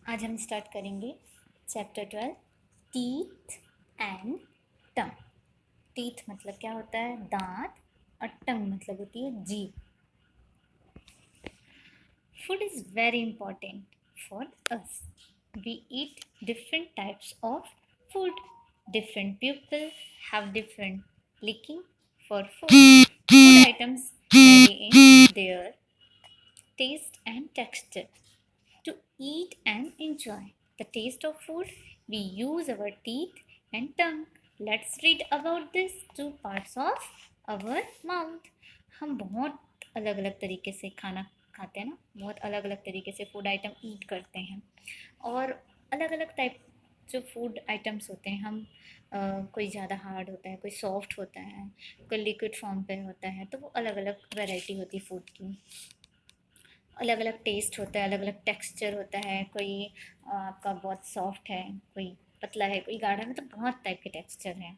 आज हम स्टार्ट करेंगे chapter 12 teeth and tongue. Teeth मतलब क्या होता है? दांत। और टंग मतलब होती है जीभ। Food is very important for us. We eat different types of food. Different people have different liking for food. Food items vary in their taste and texture. To eat and enjoy the taste of food, we use our teeth and tongue. Let's read about these two parts of our mouth. हम बहुत अलग अलग तरीके से खाना खाते हैं ना, बहुत अलग अलग तरीके से फूड आइटम ईट करते हैं। और अलग अलग टाइप जो फूड आइटम्स होते हैं हम कोई ज़्यादा हार्ड होता है, कोई सॉफ्ट होता है, कोई लिक्विड फॉर्म पे होता है, तो वो अलग अलग वैरायटी होती है फूड की। अलग अलग टेस्ट होता है, अलग अलग टेक्सचर होता है। कोई आपका बहुत सॉफ्ट है, कोई पतला है, कोई गाढ़ा है, मतलब बहुत टाइप के टेक्सचर हैं।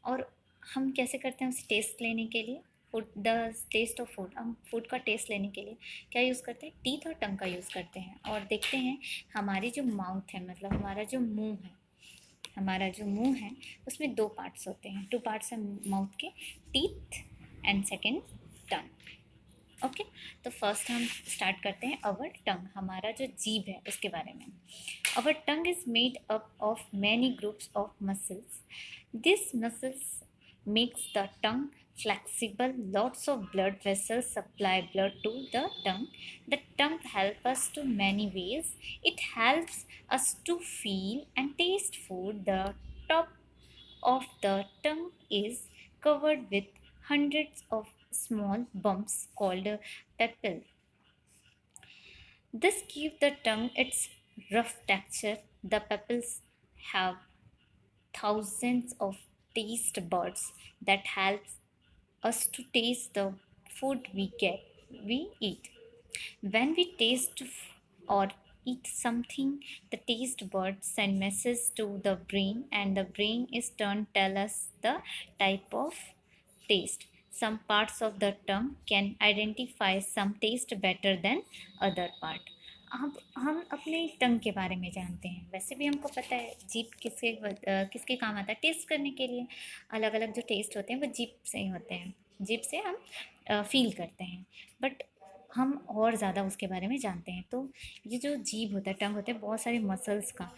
और हम कैसे करते हैं उसे टेस्ट लेने के लिए? Food the taste of food, हम फूड का टेस्ट लेने के लिए क्या यूज़ करते हैं? टीथ और टंग का यूज़ करते हैं। और देखते हैं हमारी जो माउथ है, मतलब हमारा जो मुंह है, उसमें दो पार्ट्स होते हैं, टू पार्ट्स हैं माउथ के, teeth and second tongue. Okay, तो फर्स्ट हम स्टार्ट करते हैं अवर टंग, हमारा जो जीभ है उसके बारे में। Our tongue is made up of many groups of muscles. This muscles makes the tongue flexible. Lots of blood vessels supply blood to the tongue. The tongue helps us to many ways. It helps us to feel and taste food. The top of the tongue is covered with hundreds of small bumps called papilla. This gives the tongue its rough texture. The papillae have thousands of taste buds that helps us to taste the food we eat. When we taste or eat something, the taste buds send messages to the brain, and the brain is turn tell us the type of taste. Some parts of the tongue can identify some taste better than other part. अब हम अपने टंग के बारे में जानते हैं। वैसे भी हमको पता है जीभ किसके काम आता है? टेस्ट करने के लिए। अलग अलग जो टेस्ट होते हैं वो जीभ से ही होते हैं, जीभ से हम फील करते हैं। बट हम और ज़्यादा उसके बारे में जानते हैं। तो ये जो जीभ होता है, टंग होता है, बहुत सारे मसल्स का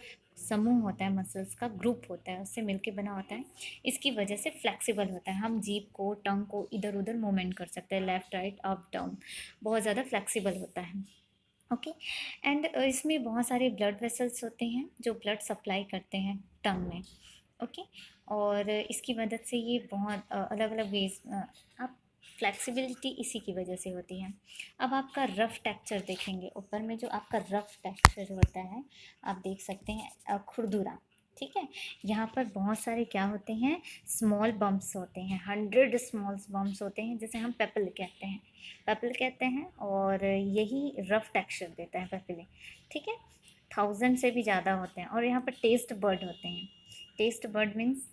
समूह होता है, मसल्स का ग्रुप होता है, उससे मिलके बना होता है। इसकी वजह से फ्लेक्सिबल होता है। हम जीभ को, टंग को इधर उधर मूवमेंट कर सकते हैं, लेफ़्ट राइट अप डाउन, बहुत ज़्यादा फ्लेक्सिबल होता है। ओके, एंड इसमें बहुत सारे ब्लड वेसल्स होते हैं जो ब्लड सप्लाई करते हैं टंग में। ओके, और इसकी मदद से ये बहुत अलग अलग वेज आप फ्लेक्सिबिलिटी इसी की वजह से होती है। अब आपका रफ़ टेक्सचर देखेंगे, ऊपर में जो आपका रफ़ टेक्सचर होता है आप देख सकते हैं, खुरदुरा। ठीक है, यहाँ पर बहुत सारे क्या होते हैं? स्मॉल बम्प्स होते हैं, 100 स्मॉल बम्प्स होते हैं, जिसे हम पेपल कहते हैं। और यही रफ़ टेक्सचर देता है पेपले। ठीक है, 1000 से भी ज़्यादा होते हैं। और यहाँ पर टेस्ट बर्ड होते हैं। टेस्ट बर्ड मीन्स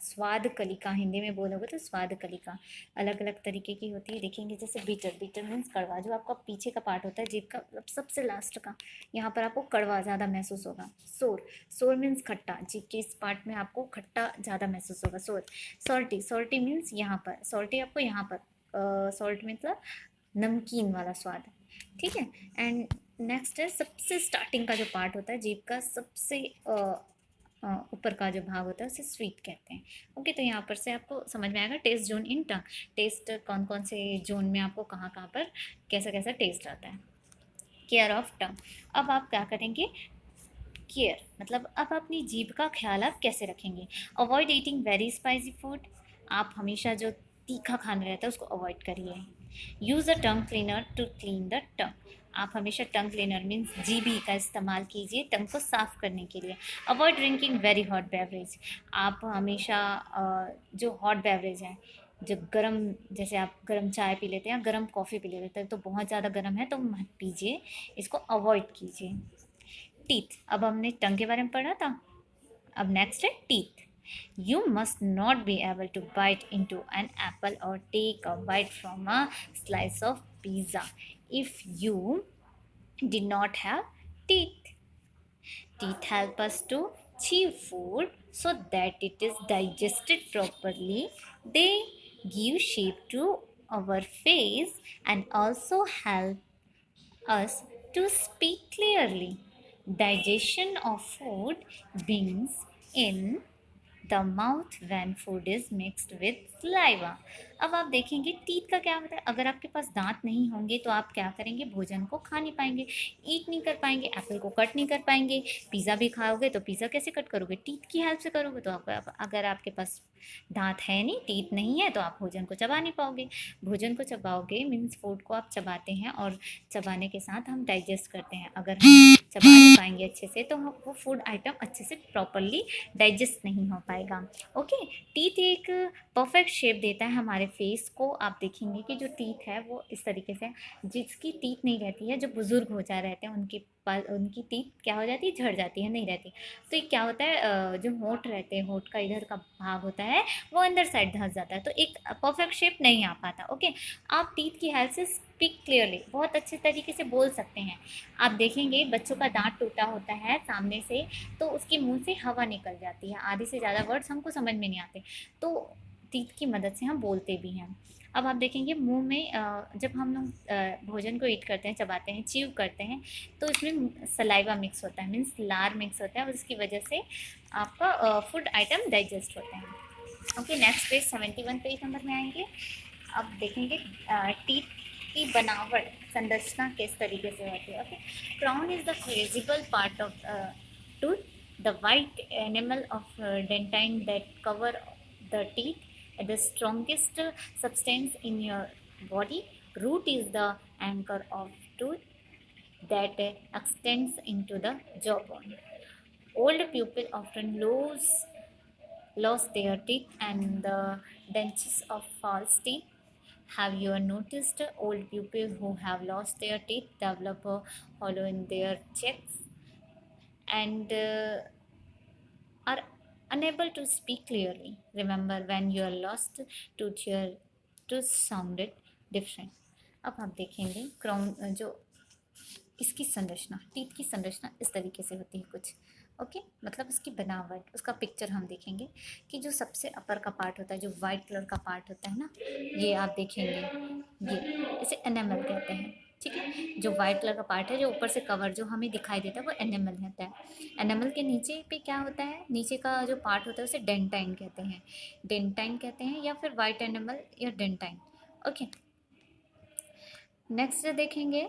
स्वाद कलिका, हिंदी में बोलोगे तो स्वाद कलिका अलग अलग तरीके की होती है। देखेंगे जैसे बीटर मीन्स कड़वा, जो आपका पीछे का पार्ट होता है जीभ का, मतलब सबसे लास्ट का, यहाँ पर आपको कड़वा ज़्यादा महसूस होगा। सोर मीन्स खट्टा, जीभ के इस पार्ट में आपको खट्टा ज़्यादा महसूस होगा। सॉल्टी मीन्स यहाँ पर, सॉल्टी आपको यहाँ पर, सॉल्ट मतलब नमकीन वाला स्वाद। ठीक है, एंड नेक्स्ट है सबसे स्टार्टिंग का जो पार्ट होता है जीभ का, सबसे ऊपर का जो भाग होता है उसे स्वीट कहते हैं। ओके, तो यहाँ पर से आपको समझ में आएगा taste zone in tongue, taste कौन कौन से जोन में आपको कहाँ कहाँ पर कैसा कैसा टेस्ट आता है। केयर ऑफ टंग, अब आप क्या करेंगे? केयर मतलब अब अपनी जीभ का ख्याल आप कैसे रखेंगे? Avoid eating very spicy food, आप हमेशा जो तीखा खाना रहता है उसको अवॉइड करिए। Use a tongue cleaner to clean the tongue, आप हमेशा टंग क्लीनर मीन्स जीभी का इस्तेमाल कीजिए टंग को साफ़ करने के लिए। Avoid drinking very hot beverage, आप हमेशा जो हॉट बेवरेज है, जो गरम, जैसे आप गरम चाय पी लेते हैं या गरम कॉफ़ी पी लेते हैं, तो बहुत ज़्यादा गर्म है तो मत पीजिए, इसको अवॉइड कीजिए। टीथ, अब हमने टंग के बारे में पढ़ा था, अब नेक्स्ट है teeth. You must not be able to bite into an apple or take a bite from a slice of pizza if you did not have teeth. Teeth help us to chew food so that it is digested properly. They give shape to our face and also help us to speak clearly. Digestion of food begins in the mouth when food is mixed with saliva. अब आप देखेंगे teeth का क्या होता है। अगर आपके पास दांत नहीं होंगे तो आप क्या करेंगे, भोजन को खा नहीं पाएंगे, ईट नहीं कर पाएंगे, एप्पल को कट नहीं कर पाएंगे। पिज़्ज़ा भी खाओगे तो पिज़्ज़ा कैसे कट करोगे, टीथ की हेल्प से करोगे। तो अगर आपके पास दांत है नहीं, टीथ नहीं है, तो आप भोजन को चबा नहीं पाओगे। भोजन को चबाओगे मीन्स फूड को आप चबाते हैं और चबाने के साथ हम डाइजेस्ट करते हैं। अगर हम चबा नहीं पाएंगे अच्छे से तो वो फूड आइटम अच्छे से प्रॉपरली डाइजेस्ट नहीं हो पाएगा। ओके, टीथ एक परफेक्ट शेप देता है हमारे फेस को। आप देखेंगे कि जो टीथ है वो इस तरीके से, जिसकी टीथ नहीं रहती है, जो बुजुर्ग हो जा रहते हैं उनकी टीथ क्या हो जाती है, झड़ जाती है, नहीं रहती। तो ये क्या होता है, जो होंठ रहते हैं, होंठ का इधर का भाग होता है वो अंदर साइड धंस जाता है, तो एक परफेक्ट शेप नहीं आ पाता। ओके, आप टीथ की हेल्प से स्पीक क्लियरली, बहुत अच्छे तरीके से बोल सकते हैं। आप देखेंगे बच्चों का दांत टूटा होता है सामने से, तो उसके मुंह से हवा निकल जाती है, आधे से ज़्यादा वर्ड्स हमको समझ में नहीं आते, तो टीथ की मदद से हम बोलते भी हैं। अब आप देखेंगे मुंह में जब हम लोग भोजन को ईट करते हैं, चबाते हैं, च्यू करते हैं, तो इसमें सलाइवा मिक्स होता है, मीन्स लार मिक्स होता है, और उसकी वजह से आपका फूड आइटम डाइजेस्ट होता है। Okay, next page 71 page number में आएंगे। अब देखेंगे टीथ की बनावट, संरचना किस तरीके से होती है। Okay, crown is the visible part of tooth, the white animal of dentine that cover the teeth, the strongest substance in your body. Root is the anchor of tooth that extends into the jawbone. Old people often lost their teeth and the dentures of false teeth. Have you noticed old people who have lost their teeth develop a hollow in their cheeks and are unable to speak clearly? Remember when you are lost tooth, your tooth sounded different. अब आप देखेंगे crown, जो इसकी संरचना, teeth की संरचना इस तरीके से होती है कुछ। ओके, मतलब उसकी बनावट, उसका पिक्चर हम देखेंगे कि जो सबसे अपर का पार्ट होता है, जो वाइट कलर का पार्ट होता है ना, ये आप देखेंगे, ये इसे एनेमल कहते हैं। ठीक है, जो वाइट कलर का पार्ट है, जो ऊपर से कवर जो हमें दिखाई देता है, वो एनेमल होता है। एनेमल के नीचे पे क्या होता है, नीचे का जो पार्ट होता है उसे डेंटाइन कहते हैं, डेंटाइन कहते हैं, या फिर वाइट एनेमल या डेंटाइन। ओके, नेक्स्ट देखेंगे।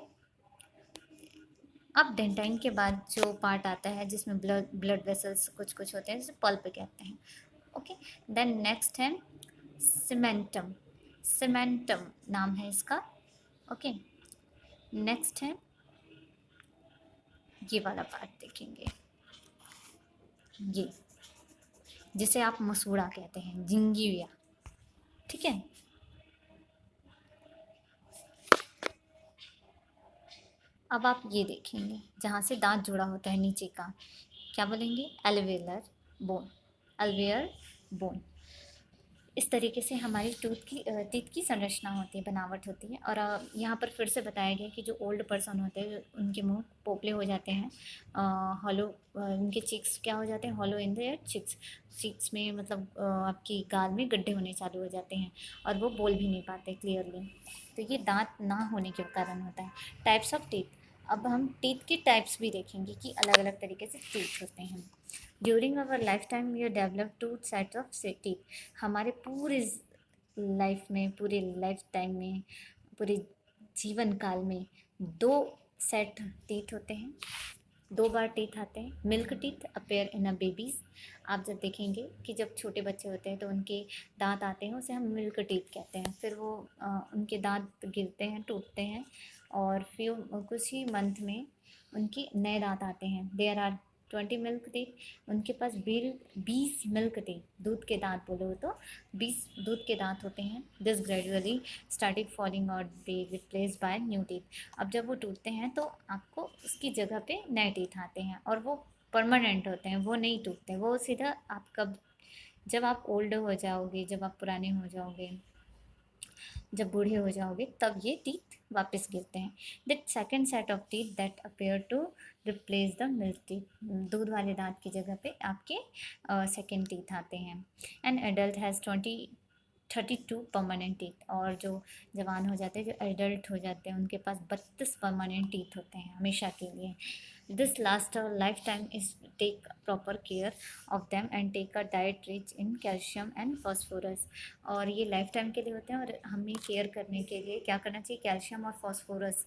अब डेंटाइन के बाद जो पार्ट आता है जिसमें ब्लड वेसल्स कुछ कुछ होते हैं, जिसे पल्प कहते हैं। ओके, देन नेक्स्ट है सीमेंटम, सीमेंटम नाम है इसका। ओके, नेक्स्ट है ये वाला पार्ट देखेंगे, ये जिसे आप मसूड़ा कहते हैं, जिंगिया। ठीक है, अब आप ये देखेंगे जहाँ से दांत जुड़ा होता है नीचे का, क्या बोलेंगे, एल्वेलर बोन, अल्वेयर बोन। इस तरीके से हमारी टीथ की संरचना होती है, बनावट होती है। और यहाँ पर फिर से बताया गया कि जो ओल्ड पर्सन होते हैं उनके मुंह पोपले हो जाते हैं, हॉलो, उनके चिक्स क्या हो जाते हैं, hollow in their cheeks, cheeks में मतलब आपकी गाल में गड्ढे होने चालू हो जाते हैं और वो बोल भी नहीं पाते क्लियरली। तो ये दांत ना होने के कारण होता है। टाइप्स ऑफ टीथ, अब हम टीथ की टाइप्स भी देखेंगे कि अलग अलग तरीके से टीथ होते हैं। During our life time we develop two set of teeth. हमारे पूरे लाइफ में, पूरे लाइफ टाइम में, पूरे जीवन काल में दो सेट टीथ होते हैं, दो बार टीथ आते हैं। Milk teeth appear in a babies. आप जब देखेंगे कि जब छोटे बच्चे होते हैं तो उनके दांत आते हैं, उसे हम मिल्क टीथ कहते हैं। फिर वो उनके दांत गिरते हैं, टूटते हैं, और फिर कुछ ही मंथ में उनके नए दांत आते हैं। There are 20 milk teeth. उनके पास 20 मिल्क टीथ, दूध के दांत बोलो तो 20 दूध के दांत होते हैं। दिस ग्रेजुअली स्टार्टेड फॉलिंग और दे रिप्लेस बाय न्यू टीथ। अब जब वो टूटते हैं तो आपको उसकी जगह पे नए टीथ आते हैं, और वो परमानेंट होते हैं, वो नहीं टूटते। वो सीधा आप कब, जब आप ओल्ड हो जाओगे, जब आप पुराने हो जाओगे, जब बूढ़े हो जाओगे तब ये टीथ वापस गिरते हैं। That second set of teeth that appear to replace the milk teeth, दूध वाले दांत की जगह पे आपके सेकेंड टीथ आते हैं। An adult has 32 permanent teeth, और जो जवान हो जाते हैं, जो एडल्ट हो जाते हैं, उनके पास 32 परमानेंट टीथ होते हैं हमेशा के लिए। This last a life time is take proper care of them and take a diet rich in calcium and phosphorus. और ये लाइफ टाइम के लिए होते हैं, और हमें केयर करने के लिए क्या करना चाहिए, कैल्शियम और फॉस्फोरस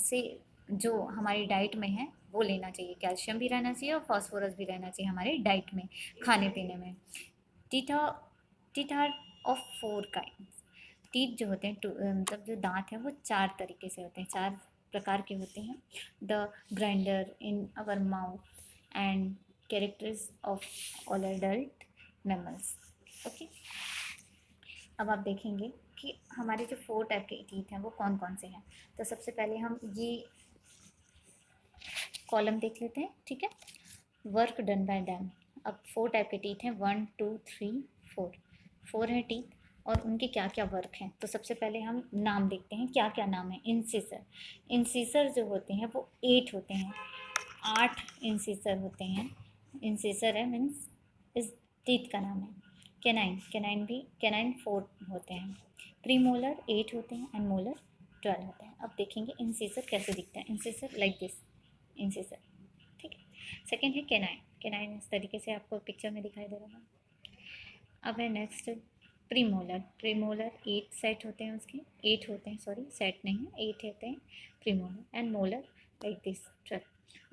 से जो हमारी डाइट में है वो लेना चाहिए। कैल्शियम भी रहना चाहिए और फॉस्फोरस भी रहना चाहिए हमारी डाइट में, खाने पीने में। Teeth teeth are of 4 kinds. Teeth जो होते हैं मतलब जो दांत हैं वो 4 तरीके से होते हैं, 4 प्रकार के होते हैं। The grinder in our mouth and characters of all adult mammals. Okay, अब आप देखेंगे कि हमारे जो 4 टाइप के टीथ हैं वो कौन कौन से हैं। तो सबसे पहले हम ये कॉलम देख लेते हैं, ठीक है। Work done by dam. अब 4 टाइप के टीथ हैं, 1 2 3 4, 4 हैं टीथ, और उनके क्या क्या वर्क हैं। तो सबसे पहले हम नाम देखते हैं, क्या क्या नाम है। इंसिसर, इंसिसर जो होते हैं वो 8 होते हैं, 8 इंसिसर होते हैं। इंसिसर है मीन्स इस टीथ का नाम है। कैनाइन, कैनाइन भी, कैनाइन 4 होते हैं। प्रीमोलर 8 होते हैं एंड मोलर 12 होते हैं। अब देखेंगे इंसिसर कैसे दिखता है। इंसिसर लाइक दिस, इंसिसर, ठीक है। सेकेंड है कैनाइन, कैनाइन इस तरीके से आपको पिक्चर में दिखाई दे रहा है। अब है नेक्स्ट प्रीमोलर, प्रीमोलर 8 सेट होते हैं, उसके 8 होते हैं, सॉरी सेट नहीं है, 8 होते हैं premolar. And molar like this 12।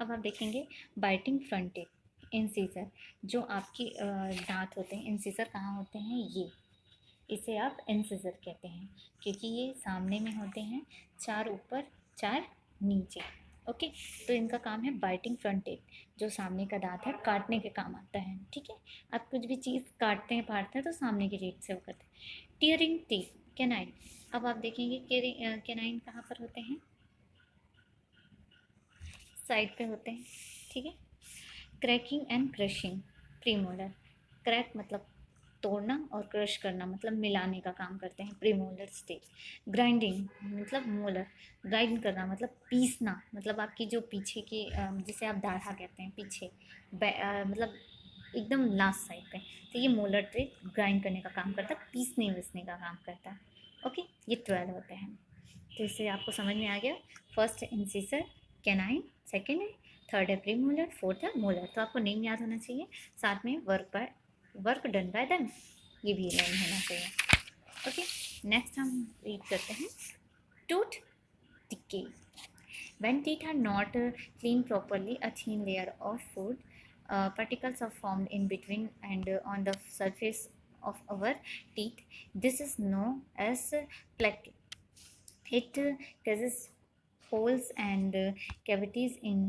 अब आप देखेंगे बाइटिंग फ्रंट टीथ, इंसिसर जो आपकी दांत होते हैं, इंसिसर कहाँ होते हैं, ये इसे आप इंसिसर कहते हैं क्योंकि ये सामने में होते हैं, 4 ऊपर 4 नीचे। ओके, तो इनका काम है बाइटिंग फ्रंट टीथ, जो सामने का दांत है काटने के काम आता है, ठीक है। आप कुछ भी चीज़ काटते हैं फाड़ते हैं तो सामने की टीथ से वो करते हैं। Tearing teeth, canine. अब आप देखेंगे कैनाइन कहाँ पर होते हैं, साइड पे होते हैं, ठीक है। Cracking and crushing, premolar, crack मतलब तोड़ना और क्रश करना मतलब मिलाने का काम करते हैं प्रीमोलर स्टेज। ग्राइंडिंग मतलब मोलर, ग्राइंड करना मतलब पीसना, मतलब आपकी जो पीछे की जिसे आप दाढ़ा कहते हैं पीछे, मतलब एकदम लास्ट साइड पे, तो ये मोलर ट्रेट ग्राइंड करने का काम करता है, पीसने विसने का काम करता है। ओके, ये 12 होते हैं। तो इससे आपको समझ में आ गया, फर्स्ट इंसिसर, कैनाइन, सेकेंड है, थर्ड है प्रीमोलर, फोर्थ है मोलर। तो आपको नेम याद होना चाहिए, साथ में वर्क डन बाय देम, ये भी नेम होना चाहिए। ओके, नेक्स्ट हम रीड करते हैं tooth decay. When teeth are not cleaned properly, a thin layer of food particles are formed in between and on the surface of our teeth. This is known as plaque. It causes holes and cavities in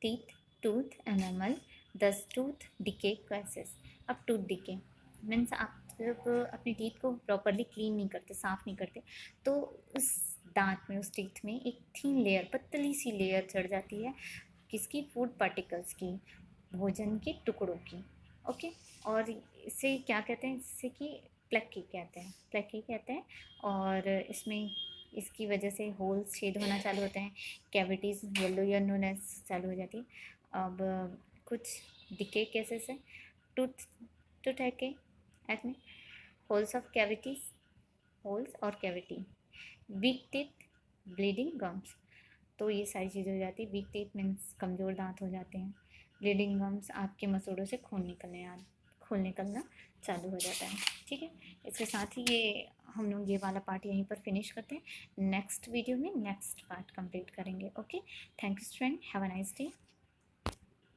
teeth, tooth enamel, thus tooth decay causes. अब tooth decay means आप जब अपनी teeth को properly clean नहीं करते, साफ़ नहीं करते, तो उस दांत में, उस टीथ में एक थीन लेयर, पतली सी लेयर चढ़ जाती है, किसकी, फूड पार्टिकल्स की, भोजन के टुकड़ों की। ओके, और इसे क्या कहते हैं, जिससे कि प्लेकी कहते हैं, प्लेकी कहते हैं। और इसमें इसकी वजह से होल्स छेद होना चालू होते हैं, कैविटीज़ येलो या नोनेस चालू हो जाती है। अब कुछ डिके केसेस है, tooth tooth acne, holes of cavities, holes और cavity, weak teeth, bleeding gums. तो ये सारी चीज़ें हो जाती है। वीक टीथ मीन्स कमज़ोर दांत हो जाते हैं, ब्लीडिंग गम्स आपके मसूड़ों से खून निकलना चालू हो जाता है, ठीक है। इसके साथ ही ये हम लोग ये वाला पार्ट यहीं पर फिनिश करते हैं। नेक्स्ट वीडियो में नेक्स्ट पार्ट कंप्लीट करेंगे। Okay, thank you friend, have a nice day.